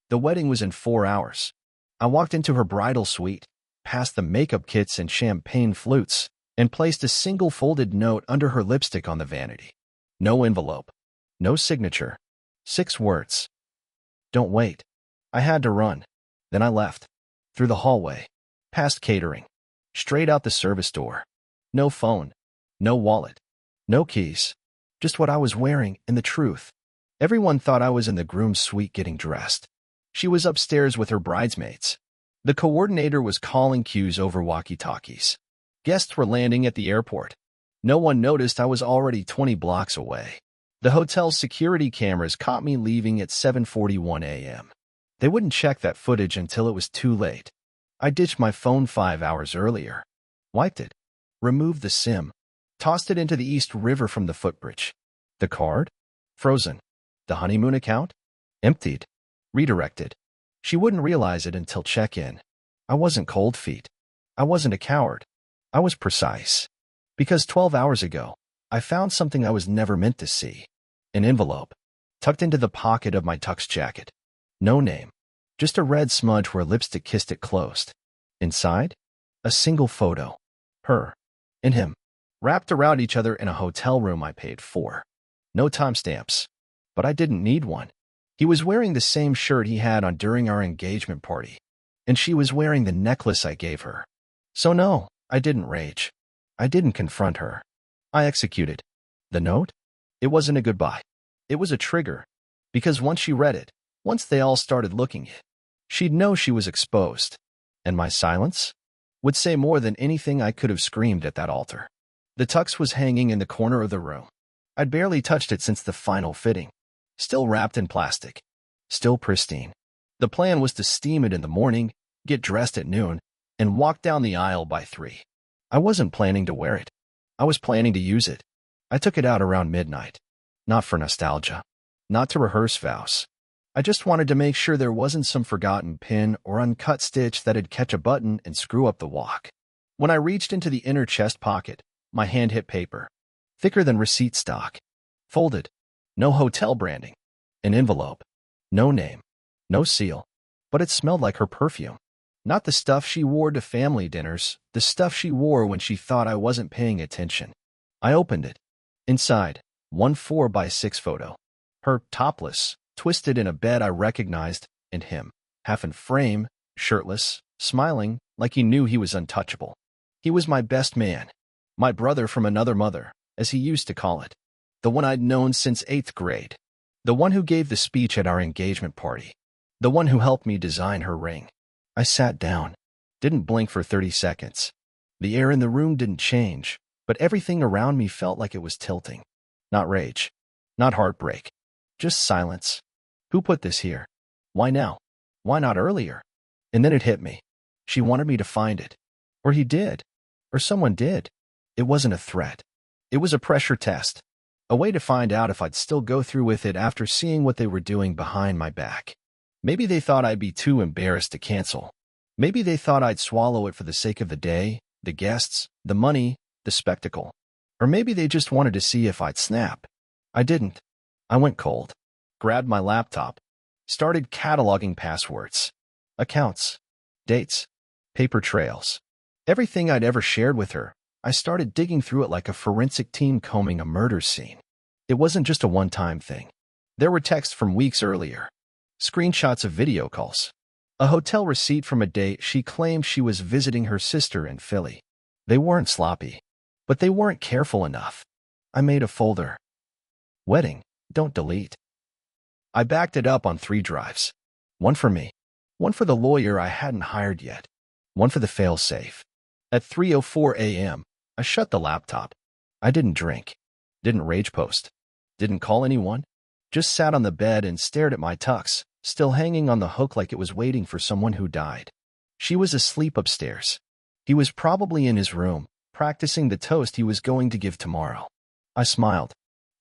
The wedding was in 4 hours. I walked into her bridal suite, past the makeup kits and champagne flutes, and placed a single folded note under her lipstick on the vanity. No envelope. No signature. 6 words. Don't wait. I had to run. Then I left. Through the hallway. Past catering. Straight out the service door. No phone. No wallet. No keys. Just what I was wearing and the truth. Everyone thought I was in the groom's suite getting dressed. She was upstairs with her bridesmaids. The coordinator was calling cues over walkie-talkies. Guests were landing at the airport. No one noticed I was already 20 blocks away. The hotel's security cameras caught me leaving at 7:41 a.m. They wouldn't check that footage until it was too late. I ditched my phone 5 hours earlier. Wiped it. Removed the SIM. Tossed it into the East River from the footbridge. The card? Frozen. The honeymoon account? Emptied. Redirected. She wouldn't realize it until check-in. I wasn't cold feet. I wasn't a coward. I was precise. Because 12 hours ago, I found something I was never meant to see. An envelope. Tucked into the pocket of my tux jacket. No name. Just a red smudge where lipstick kissed it closed. Inside? A single photo. Her. And him. Wrapped around each other in a hotel room I paid for. No timestamps. But I didn't need one. He was wearing the same shirt he had on during our engagement party. And she was wearing the necklace I gave her. So no, I didn't rage. I didn't confront her. I executed. The note? It wasn't a goodbye. It was a trigger. Because once she read it, once they all started looking it, she'd know she was exposed. And my silence would say more than anything I could have screamed at that altar. The tux was hanging in the corner of the room. I'd barely touched it since the final fitting. Still wrapped in plastic. Still pristine. The plan was to steam it in the morning, get dressed at noon, and walk down the aisle by 3. I wasn't planning to wear it. I was planning to use it. I took it out around midnight. Not for nostalgia. Not to rehearse vows. I just wanted to make sure there wasn't some forgotten pin or uncut stitch that'd catch a button and screw up the walk. When I reached into the inner chest pocket, my hand hit paper. Thicker than receipt stock. Folded. No hotel branding. An envelope. No name. No seal. But it smelled like her perfume. Not the stuff she wore to family dinners, the stuff she wore when she thought I wasn't paying attention. I opened it. Inside, one 4x6 photo. Her, topless, twisted in a bed I recognized, and him, half in frame, shirtless, smiling, like he knew he was untouchable. He was my best man. My brother from another mother, as he used to call it. The one I'd known since 8th grade. The one who gave the speech at our engagement party. The one who helped me design her ring. I sat down. Didn't blink for 30 seconds. The air in the room didn't change, but everything around me felt like it was tilting. Not rage. Not heartbreak. Just silence. Who put this here? Why now? Why not earlier? And then it hit me. She wanted me to find it. Or he did. Or someone did. It wasn't a threat. It was a pressure test. A way to find out if I'd still go through with it after seeing what they were doing behind my back. Maybe they thought I'd be too embarrassed to cancel. Maybe they thought I'd swallow it for the sake of the day, the guests, the money, the spectacle. Or maybe they just wanted to see if I'd snap. I didn't. I went cold. Grabbed my laptop. Started cataloging passwords. Accounts. Dates. Paper trails. Everything I'd ever shared with her. I started digging through it like a forensic team combing a murder scene. It wasn't just a one-time thing. There were texts from weeks earlier. Screenshots of video calls. A hotel receipt from a date she claimed she was visiting her sister in Philly. They weren't sloppy, but they weren't careful enough. I made a folder. Wedding, don't delete. I backed it up on 3 drives. One for me. One for the lawyer I hadn't hired yet. One for the fail-safe. At 3:04 a.m., I shut the laptop. I didn't drink. Didn't rage post. Didn't call anyone. Just sat on the bed and stared at my tux, still hanging on the hook like it was waiting for someone who died. She was asleep upstairs. He was probably in his room, practicing the toast he was going to give tomorrow. I smiled.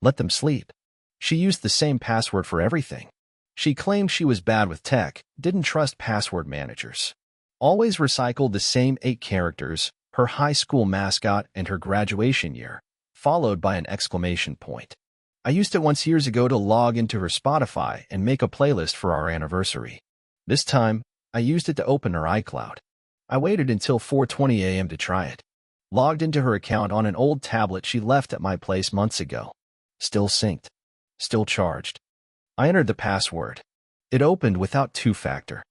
Let them sleep. She used the same password for everything. She claimed she was bad with tech, didn't trust password managers. Always recycled the same 8 characters, her high school mascot and her graduation year, followed by an exclamation point. I used it once years ago to log into her Spotify and make a playlist for our anniversary. This time, I used it to open her iCloud. I waited until 4:20 a.m. to try it. Logged into her account on an old tablet she left at my place months ago. Still synced. Still charged. I entered the password. It opened without two-factor.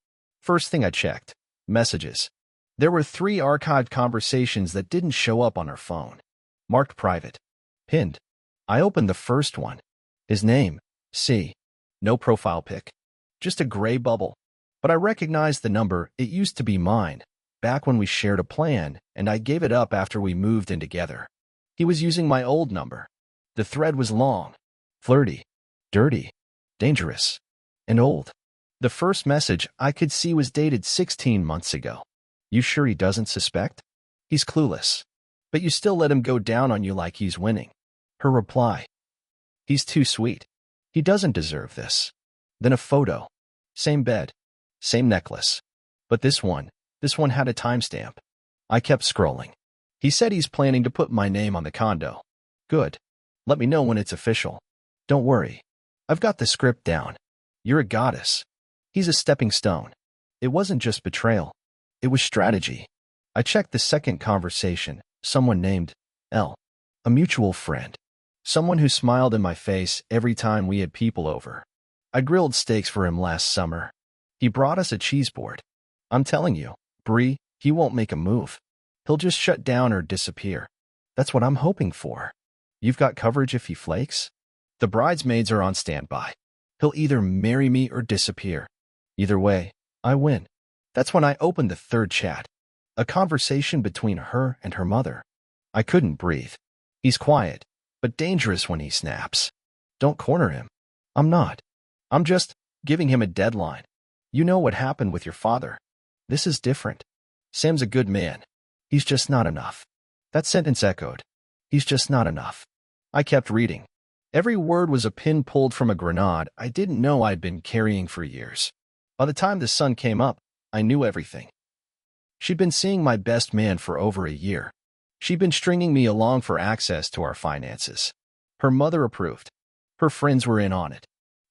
First thing I checked. Messages. There were 3 archived conversations that didn't show up on her phone. Marked private. Pinned. I opened the first one. His name. C. No profile pic. Just a gray bubble. But I recognized the number. It used to be mine, back when we shared a plan, and I gave it up after we moved in together. He was using my old number. The thread was long, flirty, dirty, dangerous, and old. The first message I could see was dated 16 months ago. You sure he doesn't suspect? He's clueless. But you still let him go down on you like he's winning. Her reply. He's too sweet. He doesn't deserve this. Then a photo. Same bed. Same necklace. But this one had a timestamp. I kept scrolling. He said he's planning to put my name on the condo. Good. Let me know when it's official. Don't worry. I've got the script down. You're a goddess. He's a stepping stone. It wasn't just betrayal. It was strategy. I checked the second conversation. Someone named L. A mutual friend. Someone who smiled in my face every time we had people over. I grilled steaks for him last summer. He brought us a cheese board. I'm telling you, Bree, he won't make a move. He'll just shut down or disappear. That's what I'm hoping for. You've got coverage if he flakes? The bridesmaids are on standby. He'll either marry me or disappear. Either way, I win. That's when I opened the third chat. A conversation between her and her mother. I couldn't breathe. He's quiet, but dangerous when he snaps. Don't corner him. I'm not. I'm just giving him a deadline. You know what happened with your father. This is different. Sam's a good man. He's just not enough. That sentence echoed. He's just not enough. I kept reading. Every word was a pin pulled from a grenade I didn't know I'd been carrying for years. By the time the sun came up, I knew everything. She'd been seeing my best man for over a year. She'd been stringing me along for access to our finances. Her mother approved. Her friends were in on it.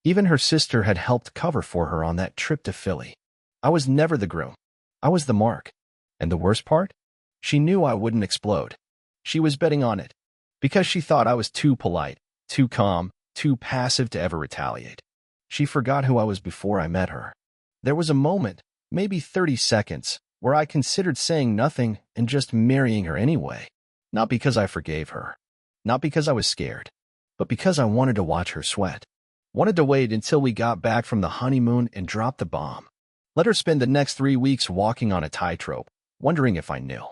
Even her sister had helped cover for her on that trip to Philly. I was never the groom. I was the mark. And the worst part? She knew I wouldn't explode. She was betting on it. Because she thought I was too polite, too calm, too passive to ever retaliate. She forgot who I was before I met her. There was a moment, maybe 30 seconds, where I considered saying nothing and just marrying her anyway. Not because I forgave her. Not because I was scared. But because I wanted to watch her sweat. Wanted to wait until we got back from the honeymoon and drop the bomb. Let her spend the next 3 weeks walking on a tightrope, wondering if I knew.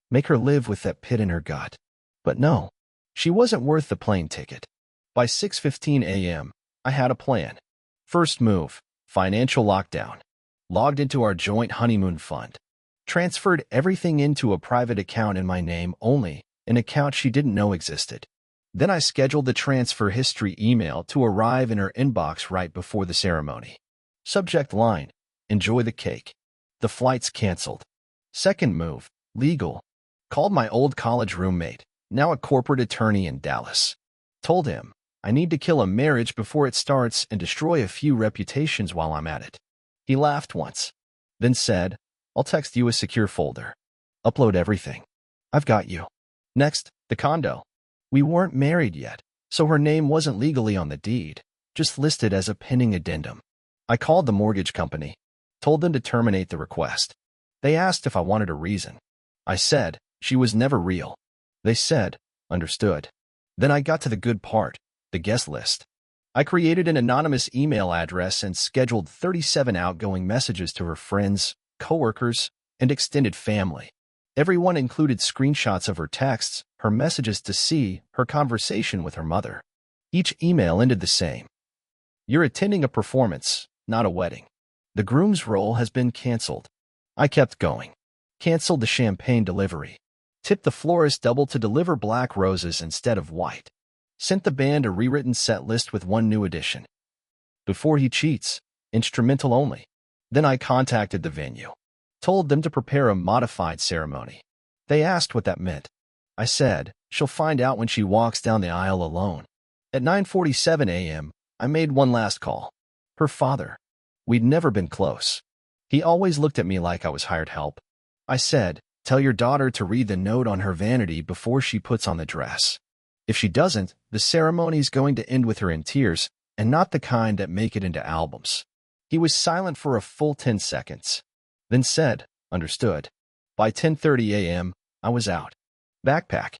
Make her live with that pit in her gut. But no, she wasn't worth the plane ticket. By 6:15 a.m., I had a plan. First move, financial lockdown. Logged into our joint honeymoon fund. Transferred everything into a private account in my name only, an account she didn't know existed. Then I scheduled the transfer history email to arrive in her inbox right before the ceremony. Subject line, enjoy the cake. The flight's canceled. Second move, legal. Called my old college roommate, now a corporate attorney in Dallas. Told him, I need to kill a marriage before it starts and destroy a few reputations while I'm at it. He laughed once, then said, I'll text you a secure folder. Upload everything. I've got you. Next, the condo. We weren't married yet, so her name wasn't legally on the deed, just listed as a pending addendum. I called the mortgage company, told them to terminate the request. They asked if I wanted a reason. I said, she was never real. They said, understood. Then I got to the good part, the guest list. I created an anonymous email address and scheduled 37 outgoing messages to her friends, coworkers, and extended family. Everyone included screenshots of her texts, her messages to see, her conversation with her mother. Each email ended the same. You're attending a performance, not a wedding. The groom's role has been canceled. I kept going. Canceled the champagne delivery. Tipped the florist double to deliver black roses instead of white. Sent the band a rewritten set list with one new addition. Before he cheats, instrumental only. Then I contacted the venue. Told them to prepare a modified ceremony. They asked what that meant. I said, she'll find out when she walks down the aisle alone. At 9:47 a.m., I made one last call. Her father. We'd never been close. He always looked at me like I was hired help. I said, "Tell your daughter to read the note on her vanity before she puts on the dress. If she doesn't, the ceremony's going to end with her in tears, and not the kind that make it into albums." He was silent for a full 10 seconds, then said, "Understood." By 10:30 a.m., I was out. Backpack,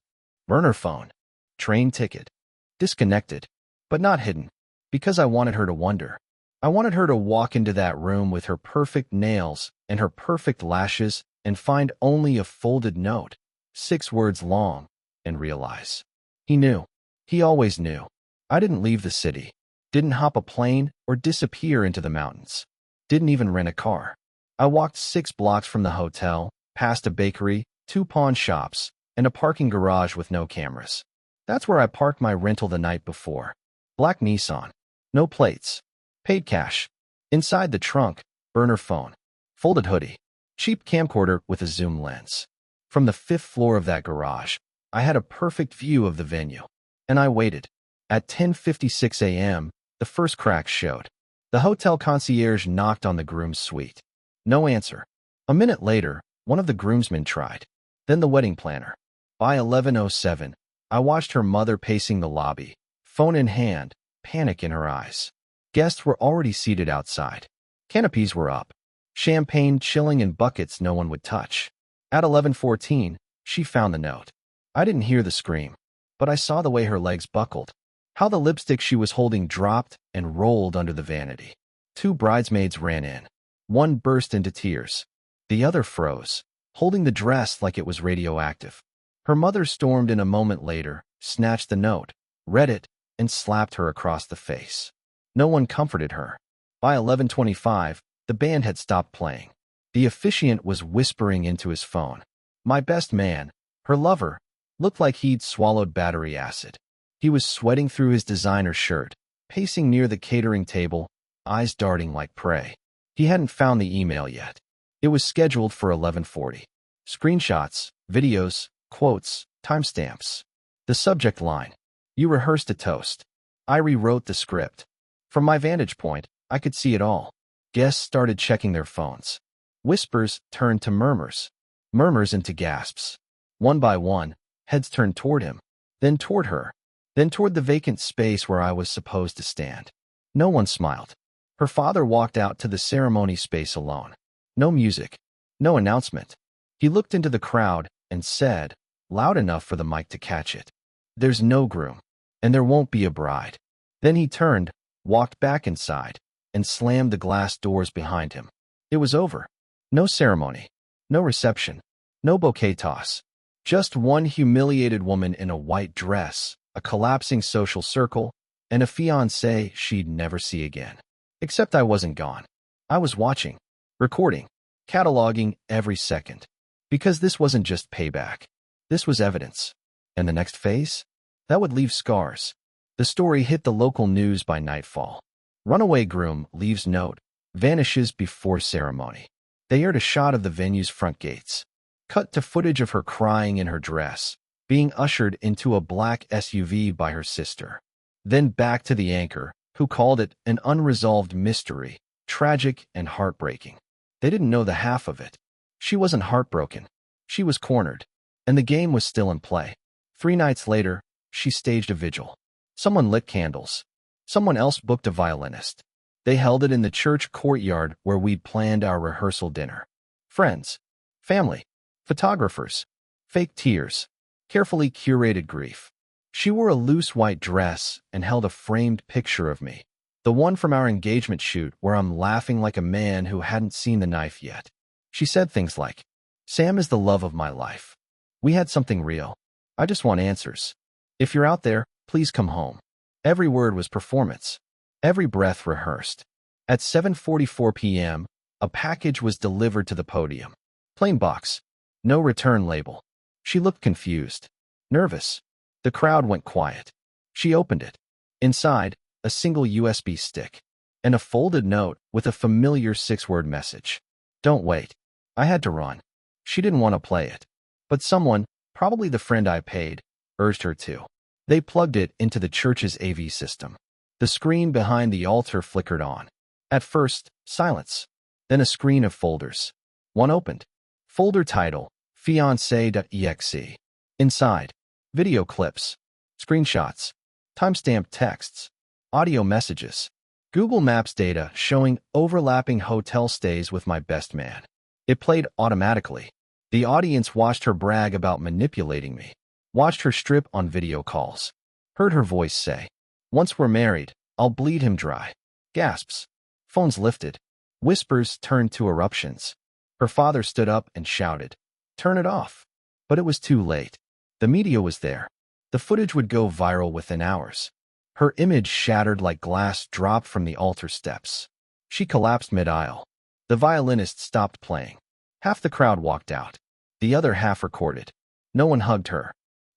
burner phone, train ticket, disconnected, but not hidden, because I wanted her to wonder. I wanted her to walk into that room with her perfect nails and her perfect lashes and find only a folded note, 6 words long, and realize. He knew. He always knew. I didn't leave the city, didn't hop a plane or disappear into the mountains, didn't even rent a car. I walked 6 blocks from the hotel, past a bakery, 2 pawn shops, and a parking garage with no cameras. That's where I parked my rental the night before. Black Nissan. No plates. Paid cash. Inside the trunk, burner phone, folded hoodie, cheap camcorder with a zoom lens. From the 5th floor of that garage, I had a perfect view of the venue. And I waited. At 10:56 a.m., the first cracks showed. The hotel concierge knocked on the groom's suite. No answer. A minute later, one of the groomsmen tried. Then the wedding planner. By 11:07, I watched her mother pacing the lobby, phone in hand, panic in her eyes. Guests were already seated outside. Canopies were up. Champagne chilling in buckets no one would touch. At 11:14, she found the note. I didn't hear the scream, but I saw the way her legs buckled, how the lipstick she was holding dropped and rolled under the vanity. 2 bridesmaids ran in. One burst into tears. The other froze, holding the dress like it was radioactive. Her mother stormed in a moment later, snatched the note, read it, and slapped her across the face. No one comforted her. By 11:25, the band had stopped playing. The officiant was whispering into his phone. My best man, her lover, looked like he'd swallowed battery acid. He was sweating through his designer shirt, pacing near the catering table, eyes darting like prey. He hadn't found the email yet. It was scheduled for 11:40. Screenshots, videos, quotes, timestamps. The subject line. You rehearsed a toast. I rewrote the script. From my vantage point, I could see it all. Guests started checking their phones. Whispers turned to murmurs. Murmurs into gasps. One by one, heads turned toward him, then toward her, then toward the vacant space where I was supposed to stand. No one smiled. Her father walked out to the ceremony space alone. No music. No announcement. He looked into the crowd and said, loud enough for the mic to catch it, "There's no groom, and there won't be a bride." Then he turned, walked back inside, and slammed the glass doors behind him. It was over. No ceremony. No reception. No bouquet toss. Just one humiliated woman in a white dress, a collapsing social circle, and a fiancé she'd never see again. Except I wasn't gone. I was watching, recording, cataloging every second. Because this wasn't just payback. This was evidence. And the next phase? That would leave scars. The story hit the local news by nightfall. Runaway groom leaves note, vanishes before ceremony. They aired a shot of the venue's front gates. Cut to footage of her crying in her dress, being ushered into a black SUV by her sister. Then back to the anchor, who called it an unresolved mystery, tragic and heartbreaking. They didn't know the half of it. She wasn't heartbroken. She was cornered. And the game was still in play. 3 nights later, she staged a vigil. Someone lit candles. Someone else booked a violinist. They held it in the church courtyard where we'd planned our rehearsal dinner. Friends, family, photographers, fake tears, carefully curated grief. She wore a loose white dress and held a framed picture of me, the one from our engagement shoot where I'm laughing like a man who hadn't seen the knife yet. She said things like, "Sam is the love of my life. We had something real. I just want answers. If you're out there, please come home." Every word was performance. Every breath rehearsed. At 7:44 p.m., a package was delivered to the podium. Plain box. No return label. She looked confused. Nervous. The crowd went quiet. She opened it. Inside, a single USB stick. And a folded note with a familiar 6-word message. "Don't wait." I had to run. She didn't want to play it. But someone, probably the friend I paid, urged her to. They plugged it into the church's AV system. The screen behind the altar flickered on. At first, silence. then a screen of folders. One opened. Folder title, fiancé.exe. Inside, video clips, screenshots, timestamped texts, audio messages, Google Maps data showing overlapping hotel stays with my best man. It played automatically. The audience watched her brag about manipulating me, watched her strip on video calls, heard her voice say, "Once we're married, I'll bleed him dry." Gasps. Phones lifted. Whispers turned to eruptions. Her father stood up and shouted, "Turn it off." But it was too late. The media was there. The footage would go viral within hours. Her image shattered like glass dropped from the altar steps. She collapsed mid-aisle. The violinist stopped playing. Half the crowd walked out. The other half recorded. No one hugged her.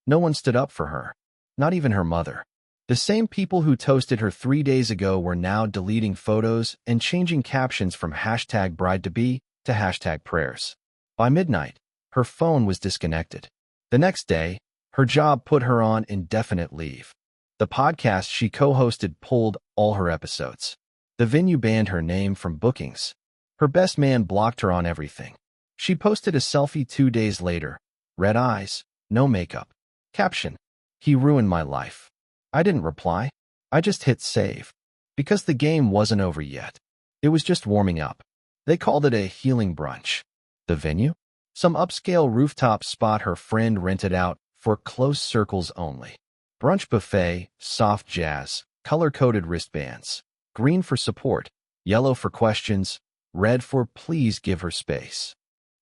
No one stood up for her. Not even her mother. The same people who toasted her 3 days ago were now deleting photos and changing captions from #bride-to-be to #prayers. By midnight, her phone was disconnected. The next day, her job put her on indefinite leave. The podcast she co-hosted pulled all her episodes. The venue banned her name from bookings. Her best man blocked her on everything. She posted a selfie 2 days later. Red eyes, no makeup. Caption: "He ruined my life." I didn't reply. I just hit save. Because the game wasn't over yet. It was just warming up. They called it a healing brunch. The venue? Some upscale rooftop spot her friend rented out for close circles only. Brunch buffet, soft jazz, color-coded wristbands. Green for support, yellow for questions, red for please give her space.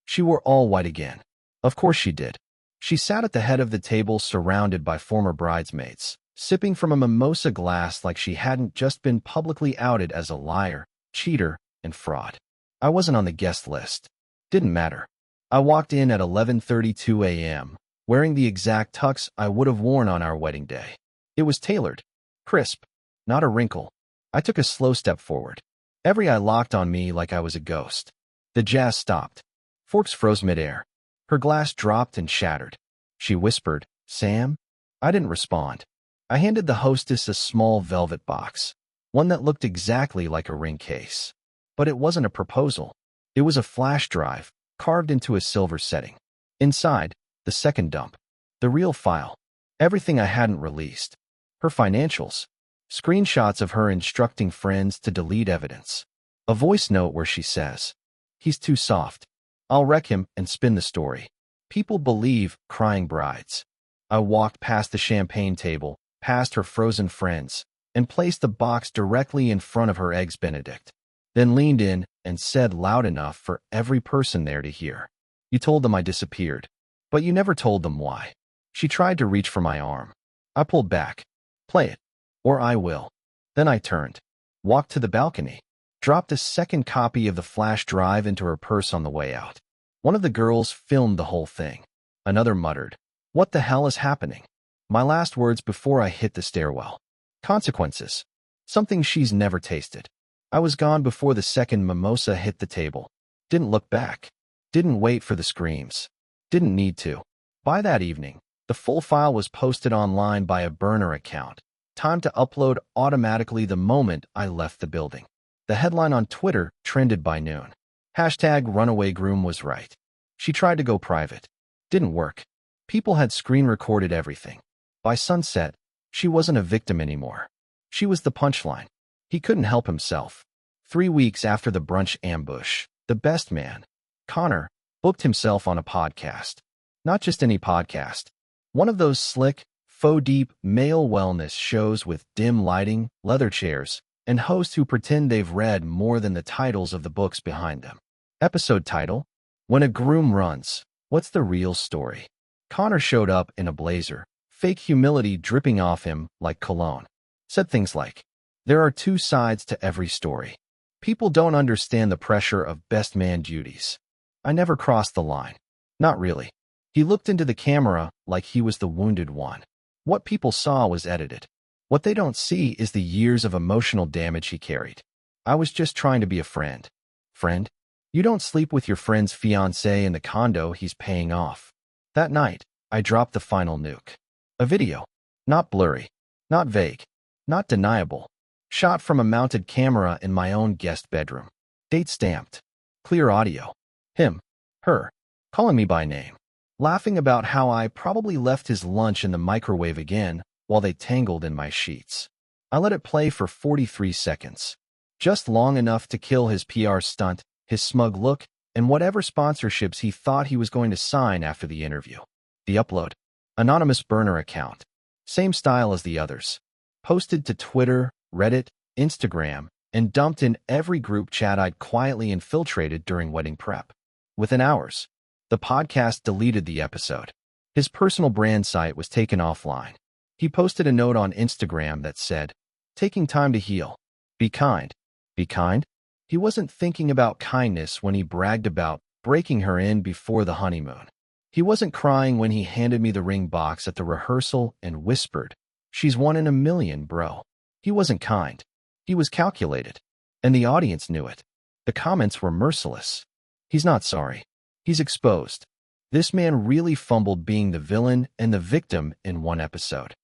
She wore all white again. Of course she did. She sat at the head of the table surrounded by former bridesmaids, sipping from a mimosa glass like she hadn't just been publicly outed as a liar, cheater, and fraud. I wasn't on the guest list. Didn't matter. I walked in at 11:32 a.m., wearing the exact tux I would have worn on our wedding day. It was tailored, crisp, not a wrinkle. I took a slow step forward. Every eye locked on me like I was a ghost. The jazz stopped. Forks froze midair. Her glass dropped and shattered. She whispered, "Sam?" I didn't respond. I handed the hostess a small velvet box, one that looked exactly like a ring case. But it wasn't a proposal. It was a flash drive, carved into a silver setting. Inside, the second dump. The real file. Everything I hadn't released. Her financials. Screenshots of her instructing friends to delete evidence. A voice note where she says, "He's too soft. I'll wreck him and spin the story." People believe crying brides. I walked past the champagne table, past her frozen friends, and placed the box directly in front of her eggs Benedict. Then leaned in and said loud enough for every person there to hear, "You told them I disappeared, but you never told them why." She tried to reach for my arm. I pulled back. "Play it, or I will." Then I turned, walked to the balcony, dropped a second copy of the flash drive into her purse on the way out. One of the girls filmed the whole thing. Another muttered, "What the hell is happening?" My last words before I hit the stairwell. Consequences. Something she's never tasted. I was gone before the second mimosa hit the table. Didn't look back. Didn't wait for the screams. Didn't need to. By that evening, the full file was posted online by a burner account, timed to upload automatically the moment I left the building. The headline on Twitter trended by noon. #runaway groom was right. She tried to go private. Didn't work. People had screen recorded everything. By sunset, she wasn't a victim anymore. She was the punchline. He couldn't help himself. 3 weeks after the brunch ambush, the best man, Connor, booked himself on a podcast. Not just any podcast. One of those slick, faux-deep male wellness shows with dim lighting, leather chairs, and hosts who pretend they've read more than the titles of the books behind them. Episode title: When a Groom Runs, What's the Real Story? Connor showed up in a blazer, fake humility dripping off him like cologne. Said things like, "There are 2 sides to every story. People don't understand the pressure of best man duties." I never crossed the line. Not really. He looked into the camera like he was the wounded one. What people saw was edited. What they don't see is the years of emotional damage he carried. I was just trying to be a friend. Friend? You don't sleep with your friend's fiancé in the condo he's paying off. That night, I dropped the final nuke. A video. Not blurry. Not vague. Not deniable. Shot from a mounted camera in my own guest bedroom. Date stamped. Clear audio. Him. Her. Calling me by name. Laughing about how I probably left his lunch in the microwave again while they tangled in my sheets. I let it play for 43 seconds. Just long enough to kill his PR stunt, his smug look, and whatever sponsorships he thought he was going to sign after the interview. The upload. Anonymous burner account. Same style as the others. Posted to Twitter, Reddit, Instagram, and dumped in every group chat I'd quietly infiltrated during wedding prep. Within hours, the podcast deleted the episode. His personal brand site was taken offline. He posted a note on Instagram that said, "Taking time to heal. Be kind." Be kind? He wasn't thinking about kindness when he bragged about breaking her in before the honeymoon. He wasn't crying when he handed me the ring box at the rehearsal and whispered, "She's 1 in a million, bro." He wasn't kind. He was calculated. And the audience knew it. The comments were merciless. He's not sorry. He's exposed. This man really fumbled being the villain and the victim in one episode.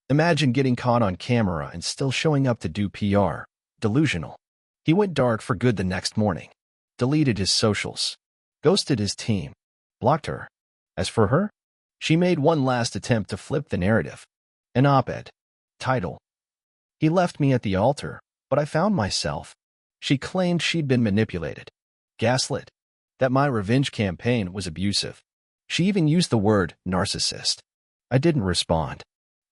Imagine getting caught on camera and still showing up to do PR. Delusional. He went dark for good the next morning. Deleted his socials. Ghosted his team. Blocked her. As for her, she made one last attempt to flip the narrative. An op-ed. Title. He left me at the altar, but I found myself. She claimed she'd been manipulated. Gaslit. That my revenge campaign was abusive. She even used the word narcissist. I didn't respond.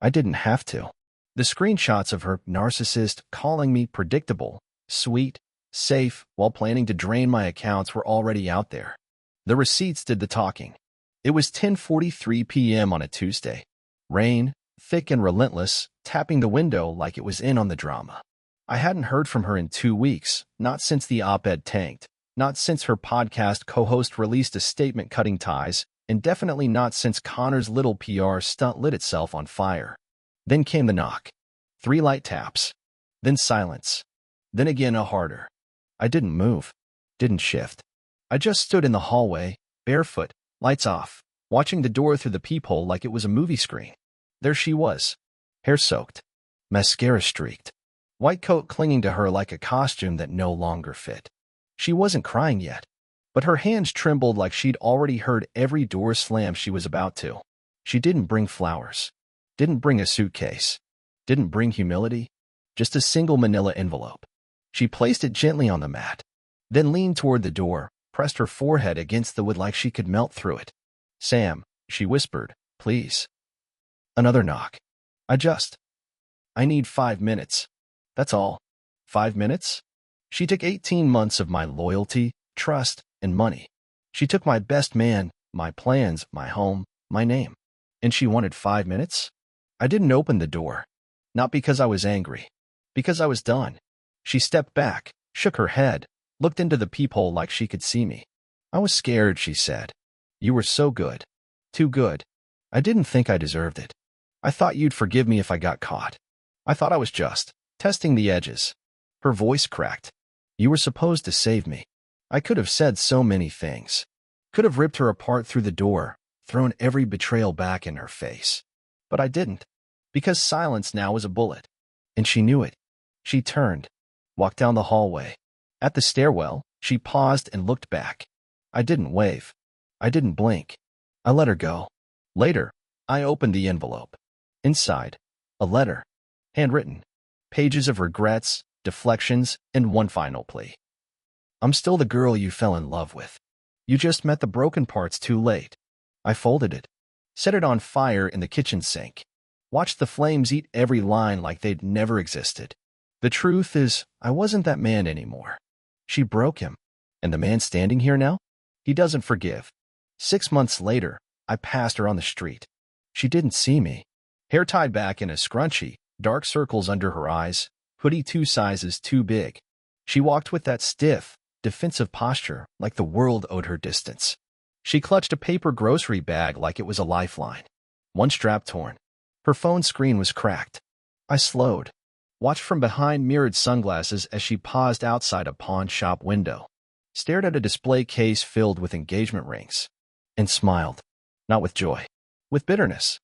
I didn't have to. The screenshots of her narcissist calling me predictable, sweet, safe, while planning to drain my accounts were already out there. The receipts did the talking. It was 10:43 p.m. on a Tuesday. Rain, thick and relentless, tapping the window like it was in on the drama. I hadn't heard from her in 2 weeks, not since the op-ed tanked, not since her podcast co-host released a statement cutting ties, and definitely not since Connor's little PR stunt lit itself on fire. Then came the knock. 3 light taps. Then silence. Then again a harder. I didn't move. Didn't shift. I just stood in the hallway, barefoot, lights off, watching the door through the peephole like it was a movie screen. There she was. Hair soaked. Mascara streaked. White coat clinging to her like a costume that no longer fit. She wasn't crying yet, but her hands trembled like she'd already heard every door slam she was about to. She didn't bring flowers. Didn't bring a suitcase. Didn't bring humility. Just a single manila envelope. She placed it gently on the mat, then leaned toward the door, pressed her forehead against the wood like she could melt through it. "Sam," she whispered, "please." Another knock. I need 5 minutes. That's all. 5 minutes? She took 18 months of my loyalty, trust, and money. She took my best man, my plans, my home, my name. And she wanted 5 minutes? I didn't open the door. Not because I was angry. Because I was done. She stepped back, shook her head, looked into the peephole like she could see me. "I was scared," she said. "You were so good. Too good. I didn't think I deserved it. I thought you'd forgive me if I got caught. I thought I was just testing the edges." Her voice cracked. "You were supposed to save me." I could have said so many things. Could have ripped her apart through the door, thrown every betrayal back in her face. But I didn't. Because silence now was a bullet. And she knew it. She turned, walked down the hallway. At the stairwell, she paused and looked back. I didn't wave. I didn't blink. I let her go. Later, I opened the envelope. Inside, a letter. Handwritten. Pages of regrets, deflections, and one final plea. "I'm still the girl you fell in love with. You just met the broken parts too late." I folded it. Set it on fire in the kitchen sink. Watched the flames eat every line like they'd never existed. The truth is, I wasn't that man anymore. She broke him. And the man standing here now? He doesn't forgive. 6 months later, I passed her on the street. She didn't see me. Hair tied back in a scrunchie, dark circles under her eyes, hoodie 2 sizes too big. She walked with that stiff, defensive posture like the world owed her distance. She clutched a paper grocery bag like it was a lifeline. One strap torn. Her phone screen was cracked. I slowed, watched from behind mirrored sunglasses as she paused outside a pawn shop window, stared at a display case filled with engagement rings, and smiled, not with joy, with bitterness.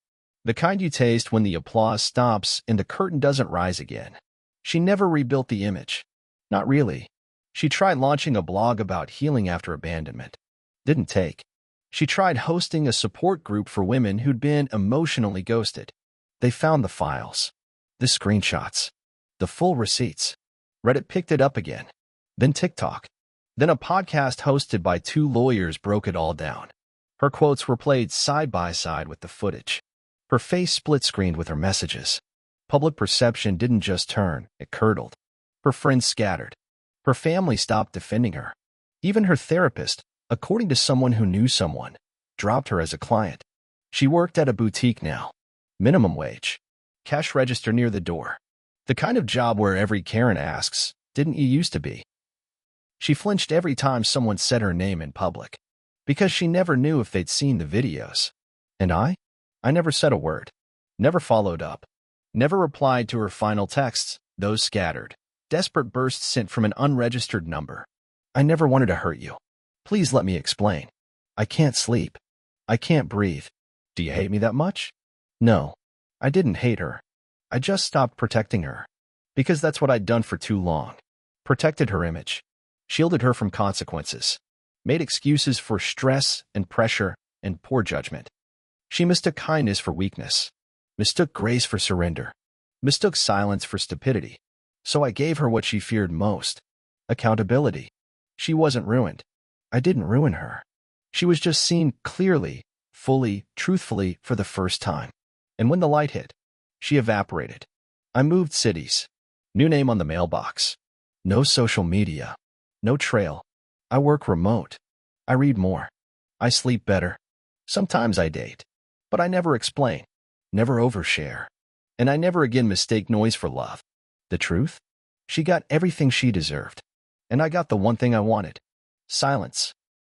The kind you taste when the applause stops and the curtain doesn't rise again. She never rebuilt the image. Not really. She tried launching a blog about healing after abandonment. Didn't take. She tried hosting a support group for women who'd been emotionally ghosted. They found the files, the screenshots, the full receipts. Reddit picked it up again. Then TikTok. Then a podcast hosted by two lawyers broke it all down. Her quotes were played side by side with the footage. Her face split-screened with her messages. Public perception didn't just turn, it curdled. Her friends scattered. Her family stopped defending her. Even her therapist, according to someone who knew someone, dropped her as a client. She worked at a boutique now. Minimum wage. Cash register near the door. The kind of job where every Karen asks, "Didn't you used to be?" She flinched every time someone said her name in public, because she never knew if they'd seen the videos. And I never said a word. Never followed up. Never replied to her final texts, those scattered, desperate bursts sent from an unregistered number. I never wanted to hurt you. Please let me explain. I can't sleep. I can't breathe. Do you hate me that much? No, I didn't hate her. I just stopped protecting her. Because that's what I'd done for too long. Protected her image. Shielded her from consequences. Made excuses for stress and pressure and poor judgment. She mistook kindness for weakness. Mistook grace for surrender. Mistook silence for stupidity. So I gave her what she feared most. Accountability. She wasn't ruined. I didn't ruin her. She was just seen clearly, fully, truthfully for the first time. And when the light hit, she evaporated. I moved cities. New name on the mailbox. No social media. No trail. I work remote. I read more. I sleep better. Sometimes I date. But I never explain. Never overshare. And I never again mistake noise for love. The truth? She got everything she deserved. And I got the one thing I wanted. Silence.